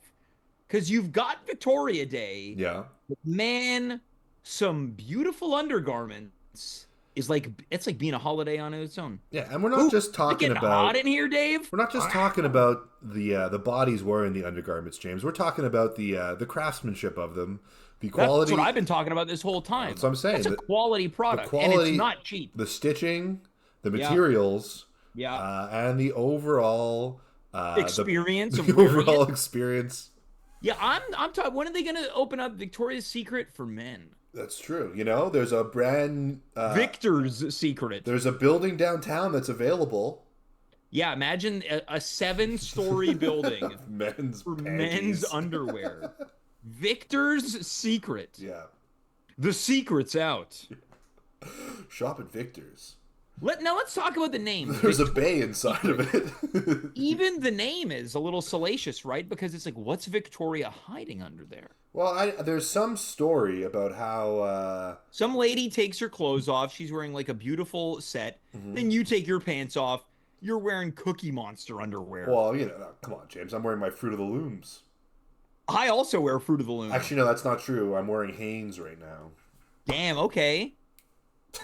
because you've got Victoria Day. Yeah. Man, some beautiful undergarments is like, it's like being a holiday on its own. Yeah, and we're not just It's talking getting about hot in here, Dave. we're not just talking about the bodies wearing the undergarments, James. We're talking about the craftsmanship of them, the quality. That's what I've been talking about this whole time. That's what I'm saying. It's a quality product, and quality- it's not cheap. the stitching, the Yeah. materials, Yeah. and the overall Experience the of wearing overall it. experience. Yeah, I'm talking. When are they going to open up Victoria's Secret for men? That's true. You know, there's a brand Victor's Secret. there's a building downtown that's available. Yeah, imagine a 7-story building Men's for panties. men's underwear. Victor's Secret. Yeah. The secret's out. Shop at Victor's. Now let's talk about the name. There's a bay inside of it. Even the name is a little salacious, right? Because it's like, what's Victoria hiding under there? Well, there's some story about how Some lady takes her clothes off. She's wearing like a beautiful set. Then you take your pants off. You're wearing Cookie Monster underwear. well, come on, James. I'm wearing my Fruit of the Looms. I also wear Fruit of the Loom. Actually, no, that's not true. I'm wearing Hanes right now. Damn, okay.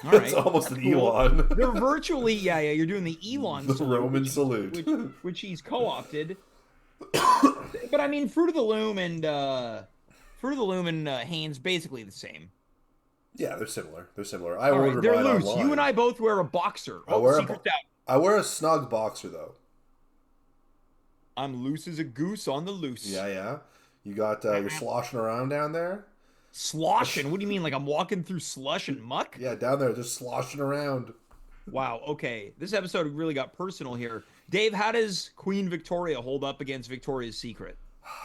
All It's right. almost That's an Elon. They're virtually, yeah, you're doing the Elon The salute, Roman salute. which he's co-opted. But I mean, Fruit of the Loom and Hanes basically the same. Yeah, they're similar. All right, they're mine loose. online. You and I both wear a boxer. I wear a secret's out. I wear a snug boxer though. I'm loose as a goose on the loose. Yeah. You got you're sloshing around down there. Sloshing? What do you mean? Like I'm walking through slush and muck? Yeah, down there, just sloshing around. Wow. Okay, this episode really got personal here. Dave, how does Queen Victoria hold up against Victoria's Secret?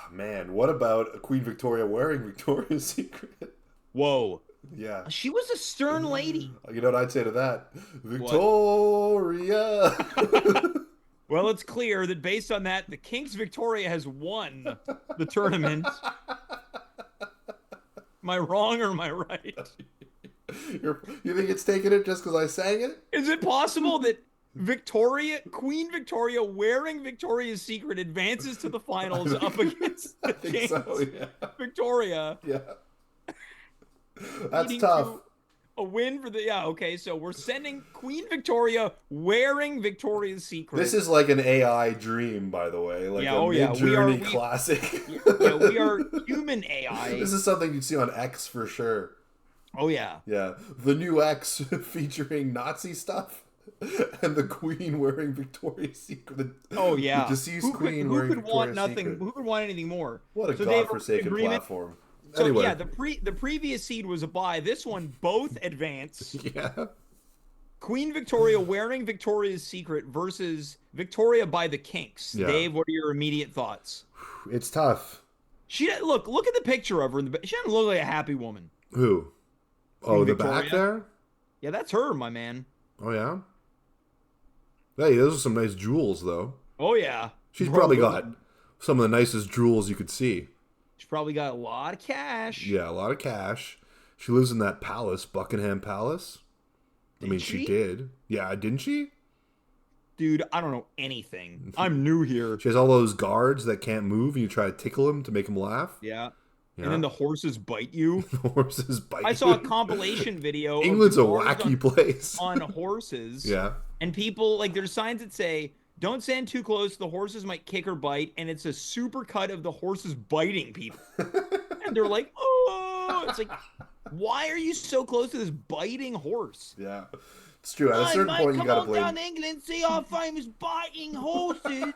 Man, what about Queen Victoria wearing Victoria's Secret? Whoa. Yeah. She was a stern lady. You know what I'd say to that? Victoria. Well, it's clear that based on that, the Kinks Victoria has won the tournament. Am I wrong or am I right? You think it's taking it just because I sang it? Is it possible that Queen Victoria, wearing Victoria's Secret, advances to the finals up against the Kinks yeah. Victoria? Yeah. That's leading tough. to a win for the okay. So we're sending Queen Victoria wearing Victoria's Secret. This is like an AI dream, by the way. Like a Mid-Journey classic. Yeah, we are human AI. This is something you'd see on X for sure. Oh yeah. Yeah. The new X featuring Nazi stuff. And the Queen wearing Victoria's Secret. Oh yeah. The deceased Queen wearing who could want Victoria's nothing? Secret. Who could want anything more? What a So Dave, godforsaken platform. So Anyway. yeah, the previous seed was a bye. This one both advance. Yeah. Queen Victoria wearing Victoria's Secret versus Victoria by the Kinks. Yeah. Dave, what are your immediate thoughts? It's tough. She look at the picture of her. She doesn't look like a happy woman. Who? Oh, Queen the Victoria. back there? Yeah, that's her, my man. Oh, yeah? Hey, those are some nice jewels, though. Oh yeah. She's probably got some of the nicest jewels you could see. She's probably got a lot of cash. Yeah, a lot of cash. She lives in that palace, Buckingham Palace. I mean, she did. Yeah, didn't she? Dude, I don't know anything. I'm new here. She has all those guards that can't move, and you try to tickle them to make them laugh. Yeah. Yeah. And then the horses bite you. Horses bite. I saw a compilation video. England's a of wars wacky place. on horses. Yeah. And people, like, there's signs that say, don't stand too close. The horses might kick or bite. And it's a super cut of the horses biting people. And they're like, oh, it's like, why are you so close to this biting horse? Yeah. It's true. At a certain point, you gotta blame. Come on down to England, see our famous biting horses.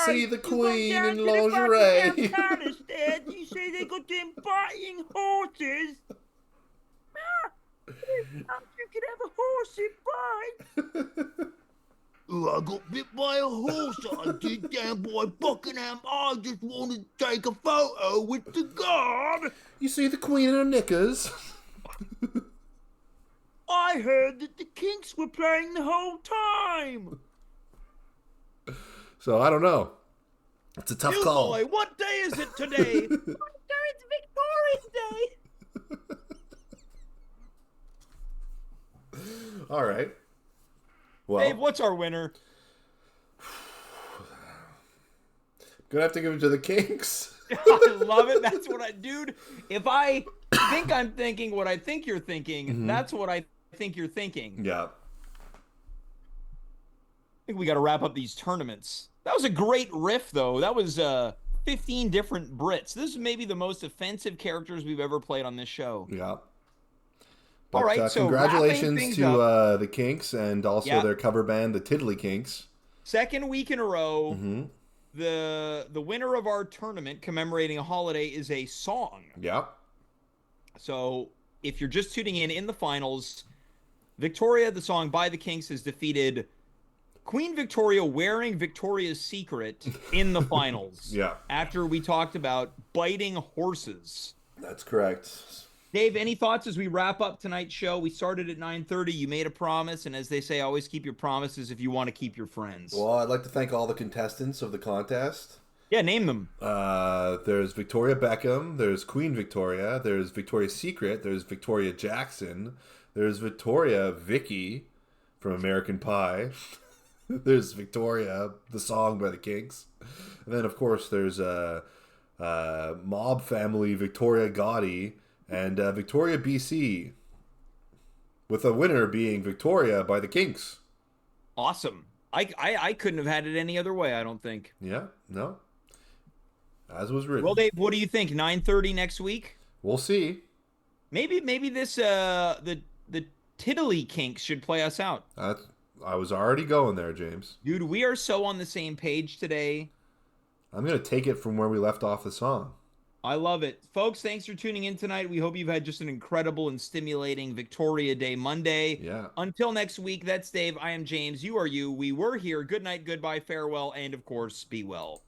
See the Queen in lingerie. You see they got them biting horses. You could have a horse bite. Oh, I got bit by a horse. I did down by Buckingham. I just wanted to take a photo with the guard. You see the Queen in her knickers. I heard that the Kinks were playing the whole time. So I don't know. It's a tough You call. boy, what day is it today? It's Victoria's Day. All right. Well, Dave, what's our winner? gonna have to give it to the Kinks. I love it. That's what dude. If I think I'm thinking what I think you're thinking, that's what I think you're thinking. Yeah. I think we got to wrap up these tournaments. That was a great riff, though. That was 15 different Brits. This is maybe the most offensive characters we've ever played on this show. Yeah. But, All right, so congratulations to the Kinks and also their cover band, the Tiddly Kinks. Second week in a row, the winner of our tournament commemorating a holiday is a song. Yeah. So if you're just tuning in the finals, Victoria, the song by the Kinks, has defeated Queen Victoria wearing Victoria's Secret in the finals. Yeah. After we talked about biting horses. That's correct. Dave, any thoughts as we wrap up tonight's show? We started at 9:30. You made a promise, and as they say, always keep your promises if you want to keep your friends. Well, I'd like to thank all the contestants of the contest. Yeah, name them. There's Victoria Beckham. There's Queen Victoria. There's Victoria's Secret. There's Victoria Jackson. There's Victoria Vicky from American Pie. There's Victoria, the song by the Kinks. And then, of course, there's Mob Family Victoria Gotti and Victoria BC, with a winner being Victoria by the Kinks. Awesome. I couldn't have had it any other way, I don't think. Yeah, no. As was written. Well, Dave, what do you think? 9:30 next week? We'll see. Maybe this the Tiddly Kinks should play us out. I was already going there, James. Dude, we are so on the same page today. I'm going to take it from where we left off the song. I love it. Folks, thanks for tuning in tonight. We hope you've had just an incredible and stimulating Victoria Day Monday. Yeah. Until next week, that's Dave. I am James. You are you. We were here. Good night, goodbye, farewell, and of course, be well.